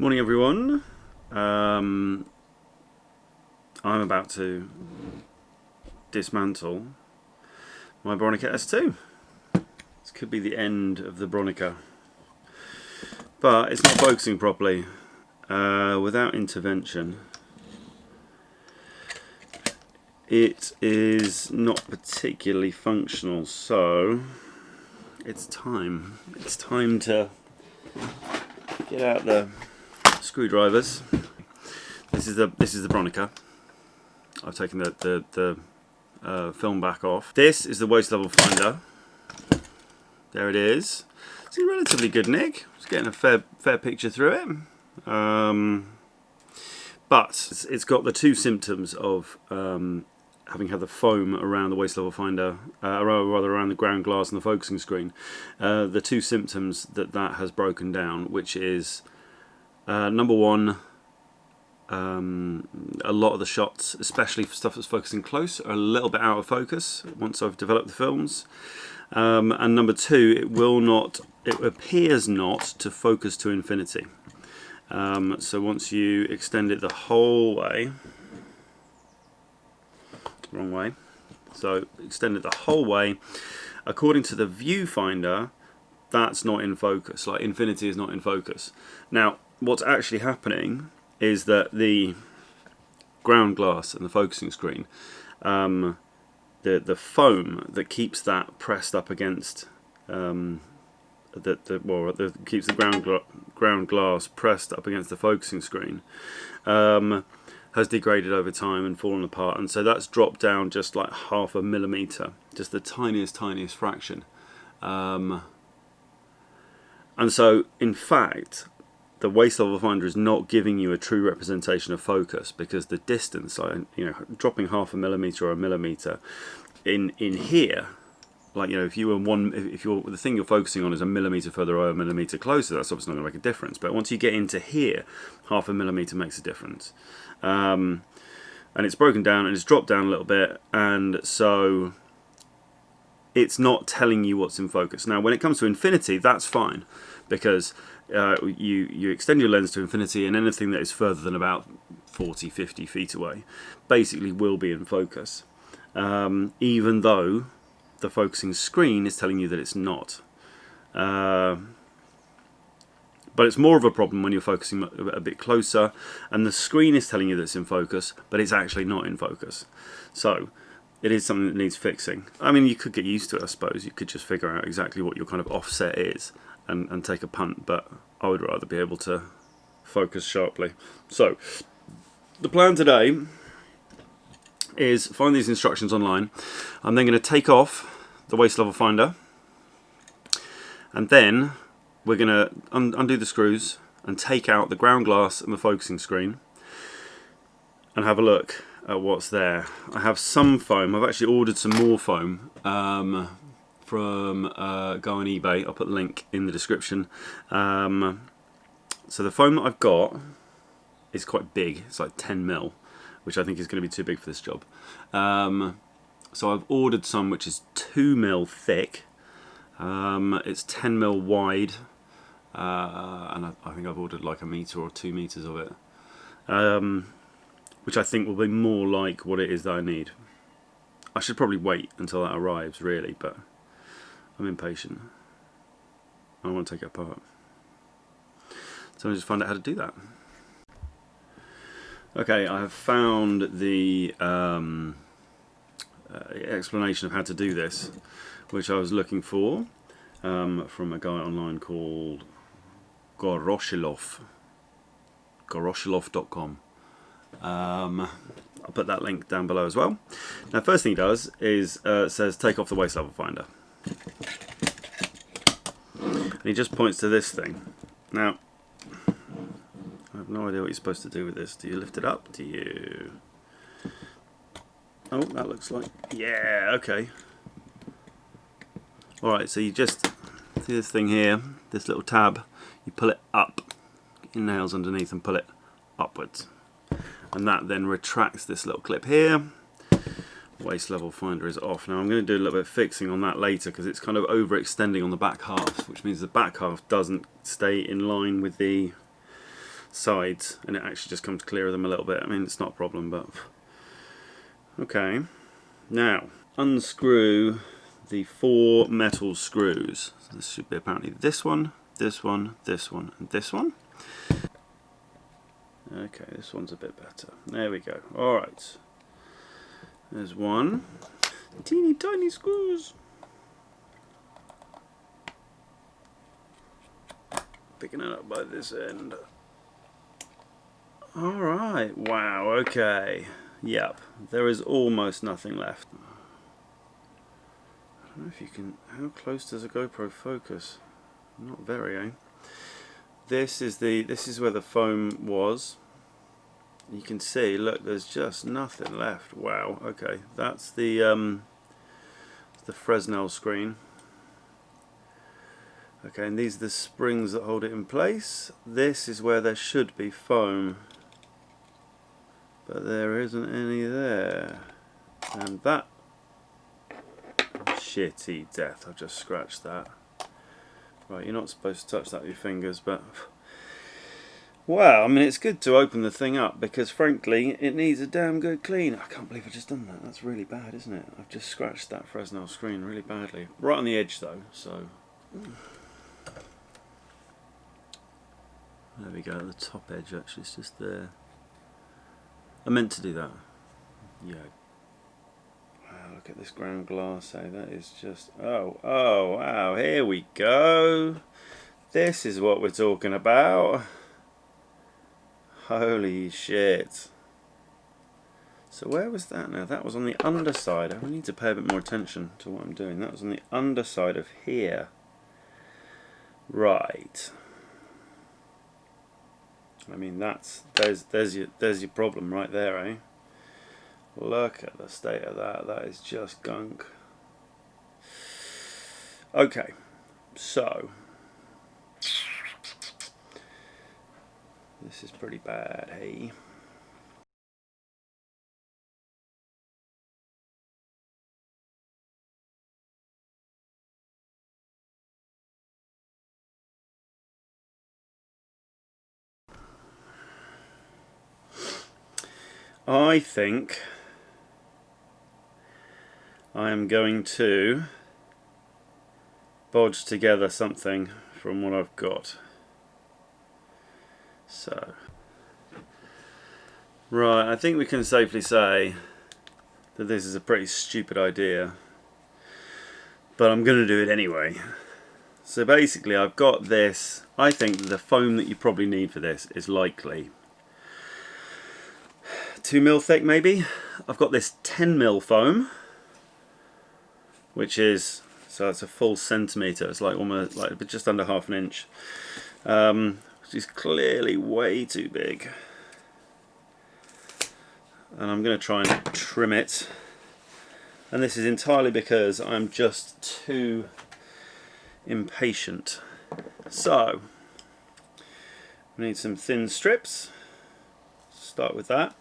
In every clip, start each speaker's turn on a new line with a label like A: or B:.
A: Morning everyone. I'm about to dismantle my Bronica S2. This could be the end of the Bronica, but it's not focusing properly. Without intervention, it is not particularly functional, so it's time to get out the screwdrivers. This is the Bronica. I've taken the film back off. This is the waste level finder. There it is. It's in relatively good nick. Just getting a fair picture through it. But it's got the two symptoms of having had the foam around the waste level finder, rather around the ground glass and the focusing screen. The two symptoms that has broken down, which is number one, a lot of the shots, especially for stuff that's focusing close, are a little bit out of focus once I've developed the films. And number two, it appears not to focus to infinity. So once you extend it the whole way, wrong way, so extend it the whole way, according to the viewfinder, that's not in focus, like infinity is not in focus. Now what's actually happening is that the ground glass and the focusing screen, the foam that keeps that pressed up against keeps the ground glass pressed up against the focusing screen, has degraded over time and fallen apart, and so that's dropped down just like 0.5 millimeter, just the tiniest fraction. And so in fact the waste level finder is not giving you a true representation of focus, because the distance, dropping 0.5 millimeter or 1 millimeter in here, like, if the thing you're focusing on is 1 millimeter further or 1 millimeter closer, that's obviously not going to make a difference. But once you get into here, 0.5 millimeter makes a difference. And it's broken down and it's dropped down a little bit, and so it's not telling you what's in focus. Now when it comes to infinity, that's fine, because you extend your lens to infinity, and anything that is further than about 40-50 feet away basically will be in focus, even though the focusing screen is telling you that it's not. But it's more of a problem when you're focusing a bit closer and the screen is telling you that it's in focus, but it's actually not in focus. So it is something that needs fixing. I mean, you could get used to it, I suppose. You could just figure out exactly what your kind of offset is and take a punt, but I would rather be able to focus sharply. So the plan today is find these instructions online. I'm then going to take off the waste level finder, and then we're going to undo the screws and take out the ground glass and the focusing screen and have a look at what's there. I have some foam. I've actually ordered some more foam from go on eBay. I'll put the link in the description. So the foam that I've got is quite big. It's like 10 mil, which I think is going to be too big for this job. So I've ordered some which is 2 mil thick. It's 10 mil wide, and I think I've ordered like 1 meter or 2 meters of it, which I think will be more like what it is that I need. I should probably wait until that arrives, really, but I'm impatient. I want to take it apart. So I'll just find out how to do that. Okay, I have found the explanation of how to do this, which I was looking for, from a guy online called Goroshilov.com. I'll put that link down below as well. Now, first thing he does is says take off the waste level finder, and he just points to this thing. Now I have no idea what you're supposed to do with this. Do you lift it up? Do you... Oh, that looks like... Yeah, okay. Alright, so you just... See this thing here, this little tab, you pull it up. Get your nails underneath and pull it upwards. And that then retracts this little clip here. Waste level finder is off. Now I'm going to do a little bit of fixing on that later, because it's kind of overextending on the back half, which means the back half doesn't stay in line with the sides, and it actually just comes clear of them a little bit. I mean, it's not a problem, but okay. Now unscrew the 4 metal screws. So this should be apparently this one, this one, this one, and this one. Okay, this one's a bit better. There we go. Alright. There's one. Teeny tiny screws. Picking it up by this end. Alright, wow, okay. Yep, there is almost nothing left. I don't know if you can... How close does a GoPro focus? Not very, eh? This is where the foam was. You can see, look, there's just nothing left. Wow, okay. That's the Fresnel screen. Okay, and these are the springs that hold it in place. This is where there should be foam, but there isn't any there. And that, shitty death, I've just scratched that. Right, you're not supposed to touch that with your fingers, but wow, I mean, it's good to open the thing up because frankly it needs a damn good clean. I can't believe I've just done that. That's really bad, isn't it? I've just scratched that Fresnel screen really badly. Right on the edge though, so there we go, the top edge actually is just there. I meant to do that. Yeah. Wow, look at this ground glass, eh? That is just, oh wow, here we go. This is what we're talking about. Holy shit. So where was that now? That was on the underside. I need to pay a bit more attention to what I'm doing. That was on the underside of here. Right. I mean, there's your problem right there, eh? Look at the state of that. That is just gunk. Okay, so this is pretty bad, hey? I think I am going to bodge together something from what I've got. So, right, I think we can safely say that this is a pretty stupid idea, but I'm going to do it anyway. So basically I've got this. I think the foam that you probably need for this is likely 2mm thick maybe. I've got this 10mm foam, which is, so it's a full centimetre, it's like almost like just under ½ inch, which is clearly way too big. And I'm going to try and trim it, and this is entirely because I'm just too impatient. So we need some thin strips. Start with that.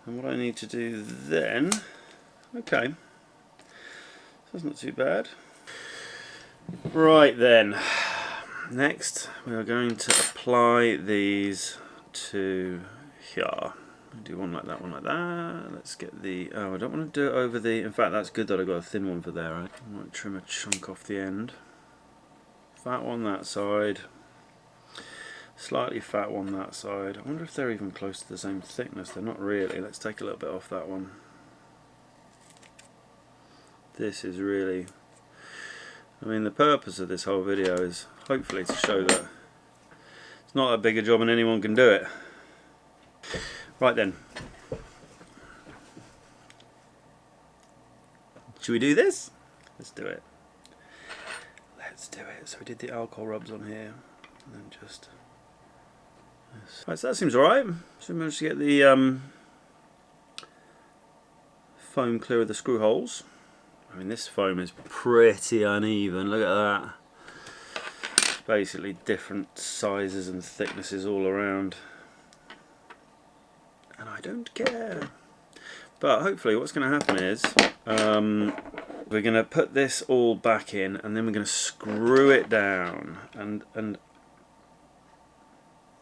A: And what I need to do then, okay, that's not too bad. Right then, next we are going to apply these to here. Do one like that, one like that. Let's get the, oh, I don't want to do it over the, in fact that's good that I got a thin one for there, right? I might trim a chunk off the end. Fat one that side. Slightly fat one that side. I wonder if they're even close to the same thickness. They're not really. Let's take a little bit off that one. This is really, I mean, the purpose of this whole video is hopefully to show that it's not that big a job and anyone can do it. Right then, should we do this? Let's do it. Let's do it. So we did the alcohol rubs on here and then just right, so that seems alright. So we managed to get the foam clear of the screw holes. I mean, this foam is pretty uneven, look at that. Basically different sizes and thicknesses all around. And I don't care. But hopefully what's going to happen is we're going to put this all back in and then we're going to screw it down. And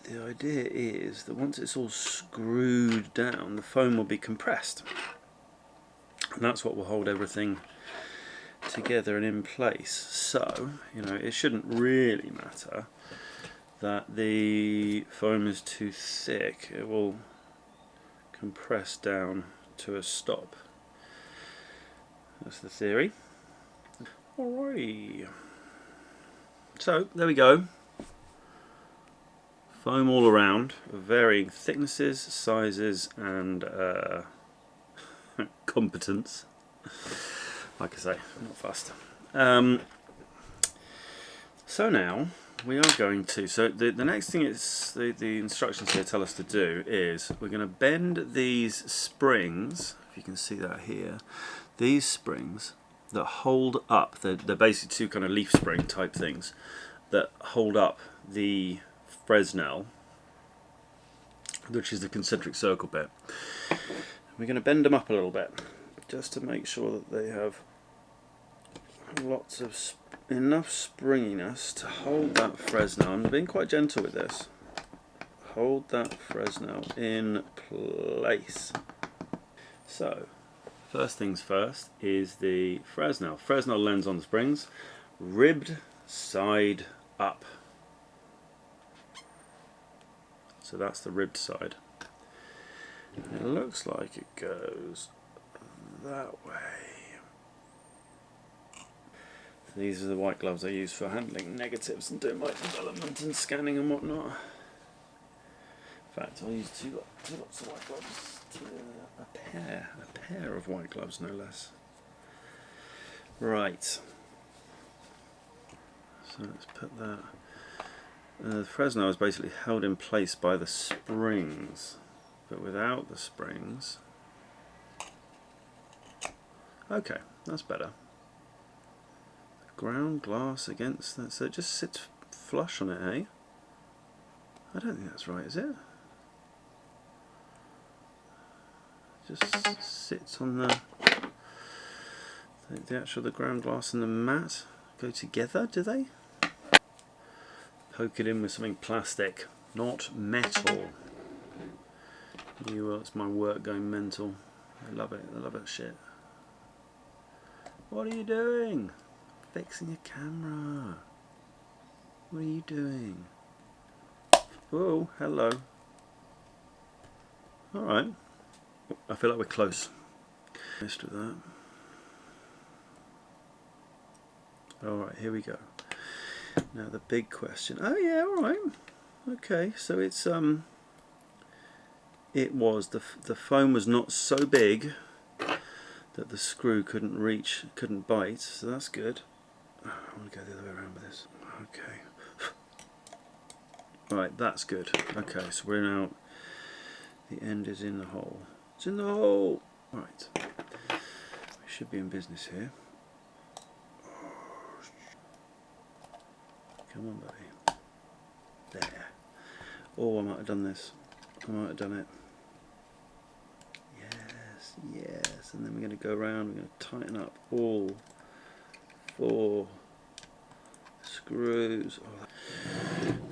A: the idea is that once it's all screwed down, the foam will be compressed, and that's what will hold everything together and in place. So, you know, it shouldn't really matter that the foam is too thick. It will compress down to a stop. That's the theory. Alright. So, there we go. Foam all around, of varying thicknesses, sizes, and competence. Like I say, I'm not fussed. So now we are going to. So the next thing is the instructions here tell us to do is we're going to bend these springs. If you can see that here, these springs that hold up. They're basically two kind of leaf spring type things that hold up the fresnel, which is the concentric circle bit. We're going to bend them up a little bit just to make sure that they have lots of enough springiness to hold that fresnel. I'm being quite gentle with this. Hold that fresnel in place. So, first things first is the fresnel. Fresnel lands on the springs, ribbed side up. So that's the ribbed side. It looks like it goes that way. These are the white gloves I use for handling negatives and doing my development and scanning and whatnot. In fact, I'll use two lots of white gloves. A pair of white gloves, no less. Right. So let's put that. The fresnel is basically held in place by the springs, but without the springs. Okay, that's better. Ground glass against that, so it just sits flush on it, eh? I don't think that's right, is it? It just sits on the ground glass and the mat go together, do they? Poke it in with something plastic, not metal. It's my work going mental. I love it. I love that shit. What are you doing? Fixing a camera. What are you doing? Oh, hello. Alright. I feel like we're close. Missed with that. Alright, here we go. Now the big question. Oh yeah, alright. Okay, so it's it was the foam was not so big that the screw couldn't bite, so that's good. I want to go the other way around with this. Okay. Right, that's good. Okay, so we're now, the end is in the hole. It's in the hole! Right. We should be in business here. Come on, buddy. There. Oh, I might have done this. I might have done it. Yes, yes. And then we're going to go around, we're going to tighten up all 4 screws.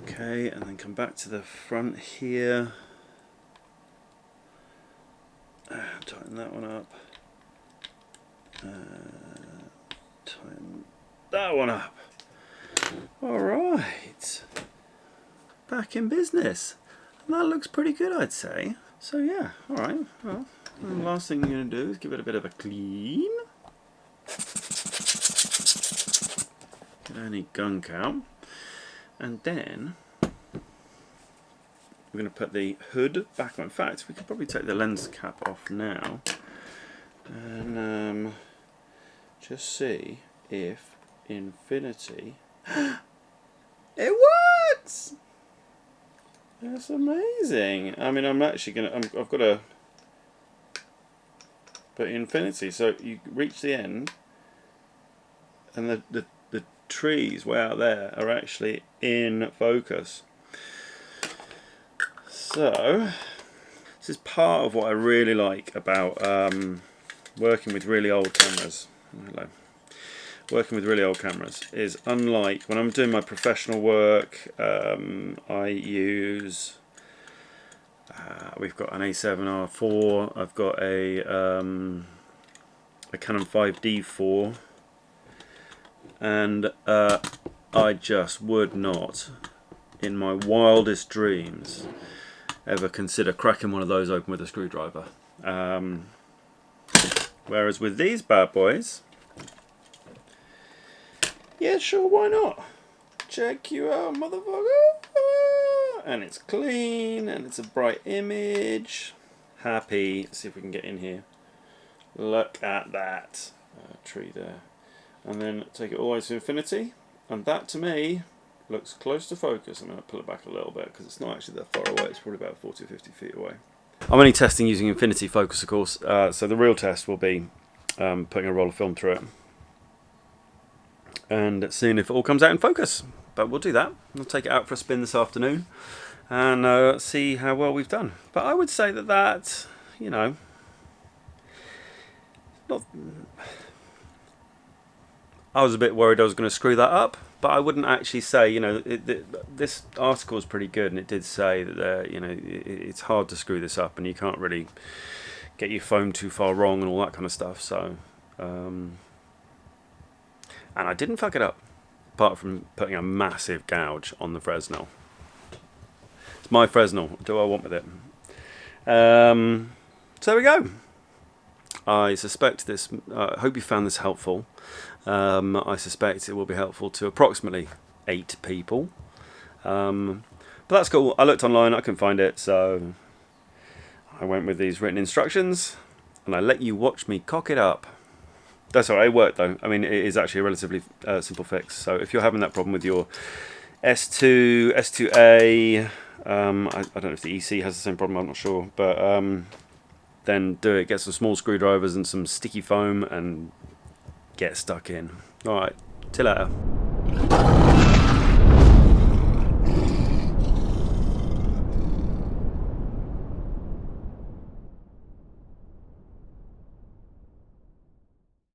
A: Okay, and then come back to the front here. Tighten that one up. Tighten that one up. Alright. Back in business. And that looks pretty good, I'd say. So yeah, alright. Well, the last thing you're going to do is give it a bit of a clean. Get any gunk out. And then we're going to put the hood back on. In fact, we could probably take the lens cap off now and just see if Infinity it works. That's amazing. I mean, I'm actually gonna. I've got to put Infinity. So you reach the end, and the trees way out there are actually in focus. So this is part of what I really like about working with really old cameras. Hello. working with really old cameras is, unlike when I'm doing my professional work, I use, we've got an A7R4, I've got a Canon 5D4, and I just would not, in my wildest dreams, ever consider cracking one of those open with a screwdriver. Whereas with these bad boys, yeah, sure, why not? Check you out, motherfucker! And it's clean, and it's a bright image. Happy. Let's see if we can get in here. Look at that tree there. And then take it all the way to infinity, and that to me looks close to focus. I'm going to pull it back a little bit because it's not actually that far away. It's probably about 40 or 50 feet away. I'm only testing using infinity focus, of course, so the real test will be putting a roll of film through it and seeing if it all comes out in focus. But we'll do that. We'll take it out for a spin this afternoon and see how well we've done. But I would say that, you know, not... I was a bit worried I was going to screw that up, but I wouldn't actually say, you know, this article is pretty good, and it did say that, you know, it's hard to screw this up, and you can't really get your phone too far wrong and all that kind of stuff. So, and I didn't fuck it up, apart from putting a massive gouge on the Fresnel. It's my Fresnel. What do I want with it? So there we go. I suspect this. I hope you found this helpful. I suspect it will be helpful to approximately 8 people. But that's cool. I looked online, I couldn't find it, so I went with these written instructions, and I let you watch me cock it up. That's alright, it worked though. I mean, it is actually a relatively simple fix. So if you're having that problem with your S2, S2A, I don't know if the EC has the same problem, I'm not sure, but then do it. Get some small screwdrivers and some sticky foam and get stuck in. Alright, till later.